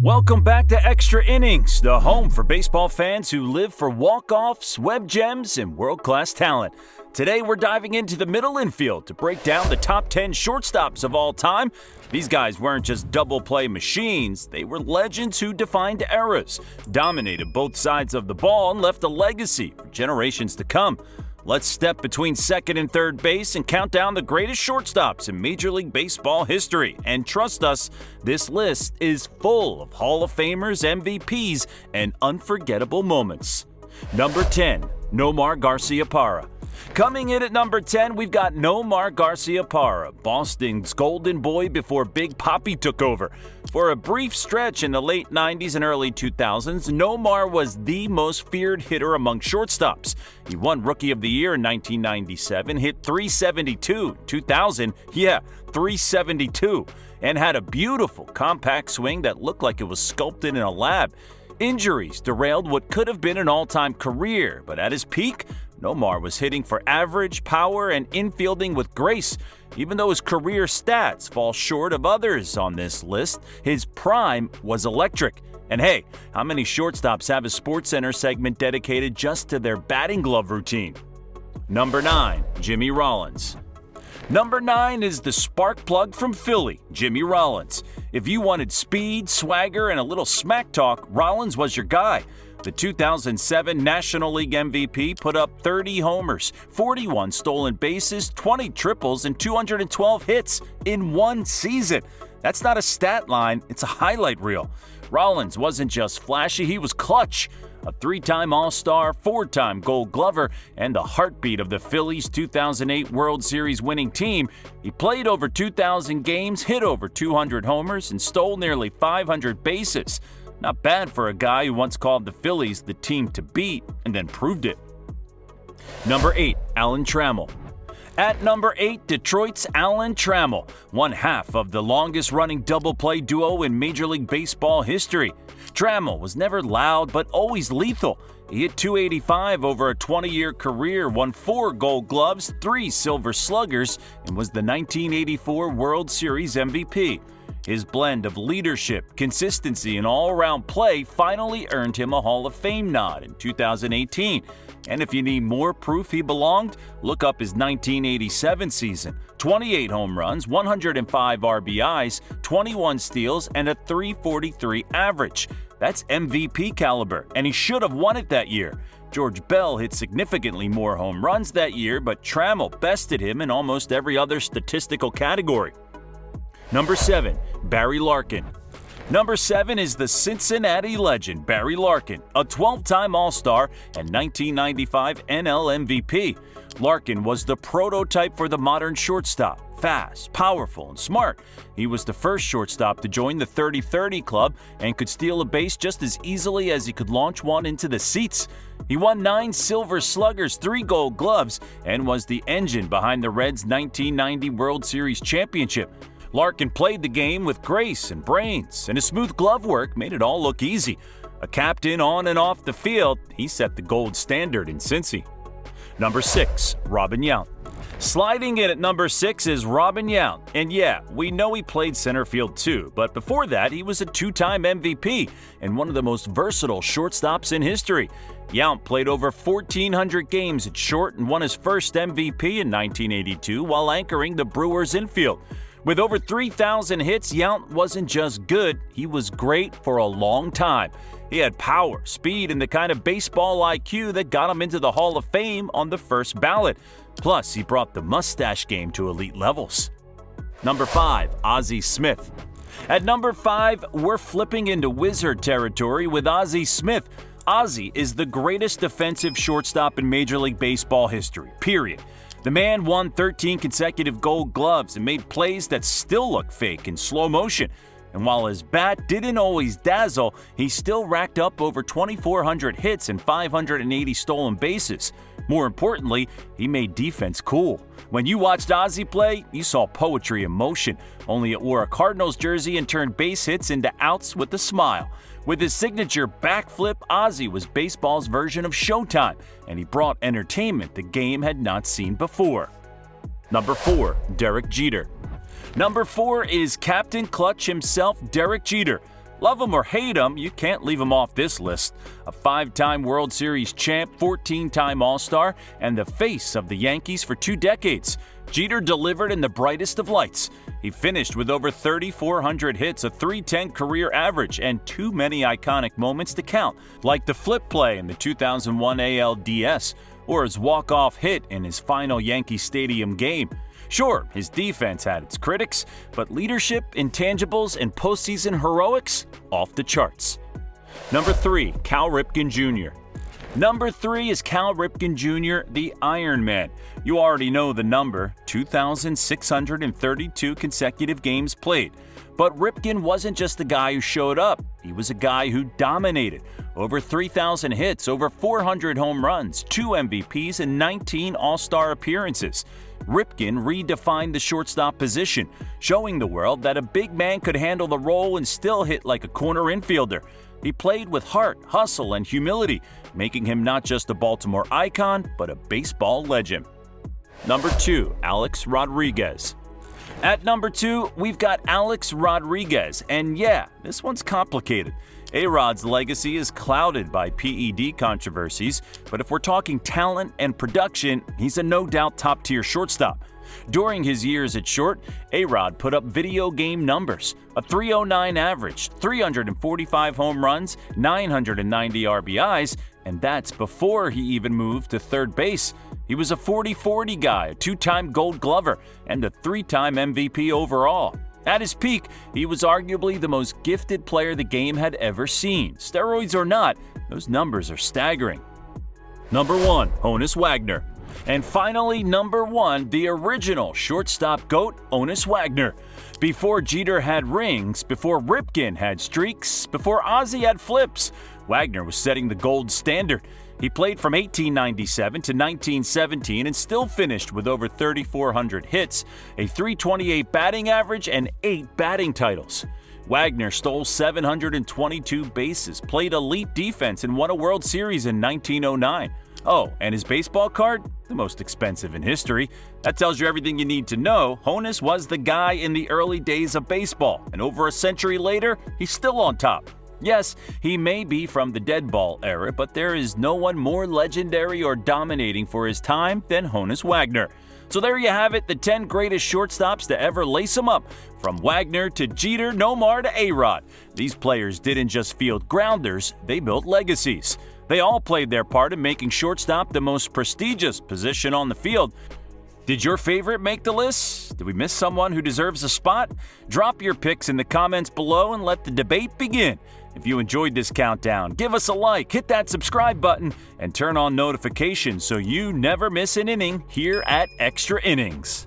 Welcome back to Extra Innings, the home for baseball fans who live for walk-offs, web gems, and world-class talent. Today, we're diving into the middle infield to break down the top 10 shortstops of all time. These guys weren't just double-play machines. They were legends who defined eras, dominated both sides of the ball, and left a legacy for generations to come. Let's step between second and third base and count down the greatest shortstops in Major League Baseball history. And trust us, this list is full of Hall of Famers, MVPs, and unforgettable moments. Number 10, Nomar Garcia. Coming in at number 10, we've got Nomar Garcia, Boston's golden boy before Big Papi took over. For a brief stretch in the late 90s and early 2000s, Nomar was the most feared hitter among shortstops. He won Rookie of the Year in 1997, hit .372, 2000, 372, and had a beautiful compact swing that looked like it was sculpted in a lab. Injuries derailed what could have been an all-time career, but at his peak, Nomar was hitting for average, power, and infielding with grace. Even though his career stats fall short of others on this list, his prime was electric. And hey, how many shortstops have a SportsCenter segment dedicated just to their batting glove routine? Number 9, Jimmy Rollins. Number 9 is the spark plug from Philly, Jimmy Rollins. If you wanted speed, swagger, and a little smack talk, Rollins was your guy. The 2007 National League MVP put up 30 homers, 41 stolen bases, 20 triples, and 212 hits in one season. That's not a stat line, it's a highlight reel. Rollins wasn't just flashy, he was clutch. A 3-time All-Star, 4-time Gold Glover, and the heartbeat of the Phillies' 2008 World Series winning team, he played over 2,000 games, hit over 200 homers, and stole nearly 500 bases. Not bad for a guy who once called the Phillies the team to beat and then proved it. Number 8, Allan Traml. At number 8, Detroit's Allan Traml, one half of the longest-running double-play duo in Major League Baseball history. Traml was never loud but always lethal. He hit .285 over a 20-year career, won 4 Gold Gloves, 3 Silver Sluggers, and was the 1984 World Series MVP. His blend of leadership, consistency, and all-around play finally earned him a Hall of Fame nod in 2018. And if you need more proof he belonged, look up his 1987 season. 28 home runs, 105 RBIs, 21 steals, and a .343 average. That's MVP caliber, and he should have won it that year. George Bell hit significantly more home runs that year, but Traml bested him in almost every other statistical category. Number 7, Barry Larkin. Number 7 is the Cincinnati legend, Barry Larkin, a 12-time All-Star and 1995 NL MVP. Larkin was the prototype for the modern shortstop. Fast, powerful, and smart. He was the first shortstop to join the 30-30 club and could steal a base just as easily as he could launch one into the seats. He won 9 Silver Sluggers, 3 Gold Gloves, and was the engine behind the Reds' 1990 World Series championship. Larkin played the game with grace and brains, and his smooth glove work made it all look easy. A captain on and off the field, he set the gold standard in Cincy. Number 6, Robin Yount. Sliding in at number 6 is Robin Yount, and yeah, we know he played center field too, but before that he was a 2-time MVP and one of the most versatile shortstops in history. Yount played over 1,400 games at short and won his first MVP in 1982 while anchoring the Brewers infield. With over 3,000 hits, Yount wasn't just good, he was great for a long time. He had power, speed, and the kind of baseball IQ that got him into the Hall of Fame on the first ballot. Plus, he brought the mustache game to elite levels. Number 5, Azie Smith. At number 5, we're flipping into wizard territory with Azie Smith. Azie is the greatest defensive shortstop in Major League Baseball history, period. The man won 13 consecutive Gold Gloves and made plays that still look fake in slow motion. And while his bat didn't always dazzle, he still racked up over 2,400 hits and 580 stolen bases. More importantly, he made defense cool. When you watched Azie play, you saw poetry in motion, only it wore a Cardinals jersey and turned base hits into outs with a smile. With his signature backflip, Azie was baseball's version of Showtime, and he brought entertainment the game had not seen before. Number 4, Derek Jeter. Number 4 is Captain Clutch himself, Derek Jeter. Love him or hate him, you can't leave him off this list. A 5-time World Series champ, 14-time All-Star, and the face of the Yankees for 2 decades. Jeter delivered in the brightest of lights. He finished with over 3,400 hits, a .310 career average, and too many iconic moments to count, like the flip play in the 2001 ALDS, or his walk-off hit in his final Yankee Stadium game. Sure, his defense had its critics, but leadership, intangibles, and postseason heroics, off the charts. Number 3, Cal Ripken Jr. Number 3 is Cal Ripken Jr., the Iron Man. You already know the number, 2,632 consecutive games played. But Ripken wasn't just the guy who showed up. He was a guy who dominated. Over 3,000 hits, over 400 home runs, 2 MVPs, and 19 All-Star appearances. Ripken redefined the shortstop position, showing the world that a big man could handle the role and still hit like a corner infielder. He played with heart, hustle, and humility, making him not just a Baltimore icon, but a baseball legend. Number 2, Alex Rodriguez. At number 2, we've got Alex Rodriguez, and yeah, this one's complicated. A-Rod's legacy is clouded by PED controversies, but if we're talking talent and production, he's a no-doubt top-tier shortstop. During his years at short, A-Rod put up video game numbers, a .309 average, 345 home runs, 990 RBIs, and that's before he even moved to third base. He was a 40-40 guy, a 2-time Gold Glover, and a 3-time MVP overall. At his peak, he was arguably the most gifted player the game had ever seen. Steroids or not, those numbers are staggering. Number 1, Honus Wagner. And finally, number 1, the original shortstop GOAT, Honus Wagner. Before Jeter had rings, before Ripken had streaks, before Azie had flips, Wagner was setting the gold standard. He played from 1897 to 1917 and still finished with over 3,400 hits, a .328 batting average, and 8 batting titles. Wagner stole 722 bases, played elite defense, and won a World Series in 1909. Oh, and his baseball card? The most expensive in history. That tells you everything you need to know. Honus was the guy in the early days of baseball, and over a century later, he's still on top. Yes, he may be from the dead ball era, but there is no one more legendary or dominating for his time than Honus Wagner. So there you have it, the 10 greatest shortstops to ever lace them up. From Wagner to Jeter, Nomar to A-Rod. These players didn't just field grounders, they built legacies. They all played their part in making shortstop the most prestigious position on the field. Did your favorite make the list? Did we miss someone who deserves a spot? Drop your picks in the comments below and let the debate begin. If you enjoyed this countdown, give us a like, hit that subscribe button, and turn on notifications so you never miss an inning here at Extra Innings.